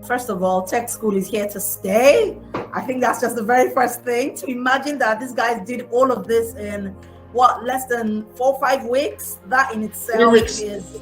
First of all, Tech Skool is here to stay. I think that's just the very first thing. To imagine that these guys did all of this in what, less than 4 or 5 weeks? That in itself 3 weeks. is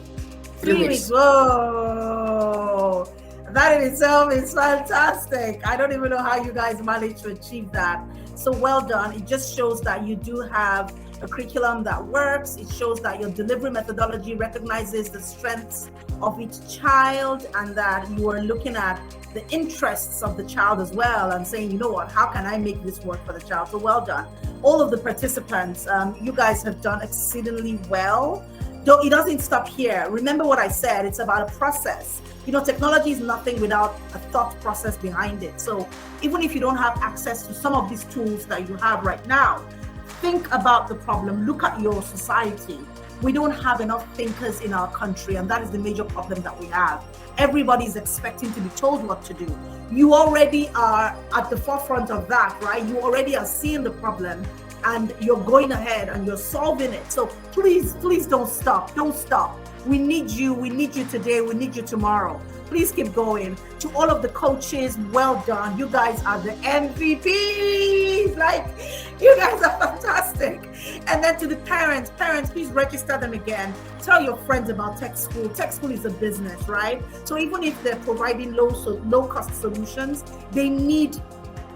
3 weeks. Whoa! That in itself is fantastic. I don't even know how you guys managed to achieve that. So well done. It just shows that you do have a curriculum that works. It shows that your delivery methodology recognizes the strengths of each child, and that you are looking at the interests of the child as well and saying, you know what, how can I make this work for the child? So well done. All of the participants, you guys have done exceedingly well. Though it doesn't stop here. Remember what I said, it's about a process. You know, technology is nothing without a thought process behind it. So even if you don't have access to some of these tools that you have right now, think about the problem, look at your society. We don't have enough thinkers in our country, and that is the major problem that we have. Everybody is expecting to be told what to do. You already are at the forefront of that, right? You already are seeing the problem and you're going ahead and you're solving it. So please don't stop. Don't stop. We need you. We need you today. We need you tomorrow. Please keep going. To all of the coaches, well done. You guys are the MVPs. Like, you guys are fantastic. And then to the parents, please register them again. Tell your friends about Tech Skool. Tech Skool is a business, right? So even if they're providing low cost solutions, they need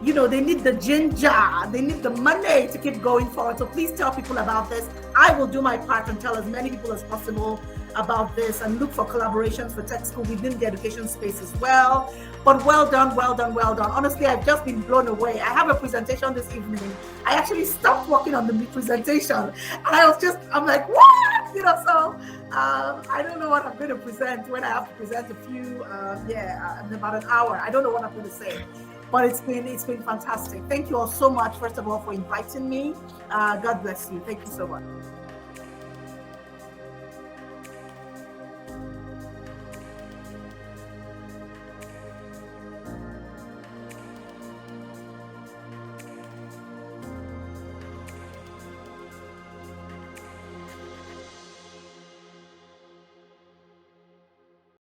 the ginger, they need the money to keep going forward. So please tell people about this. I will do my part and tell as many people as possible about this, and look for collaborations for Tech Skool within the education space as well. But well done, well done, well done. Honestly, I've just been blown away. I have a presentation this evening. I actually stopped working on the presentation, and I'm like, what? So I don't know what I'm going to present when I have to present a few, in about an hour. I don't know what I'm going to say. But it's been fantastic. Thank you all so much, first of all, for inviting me. God bless you. Thank you so much.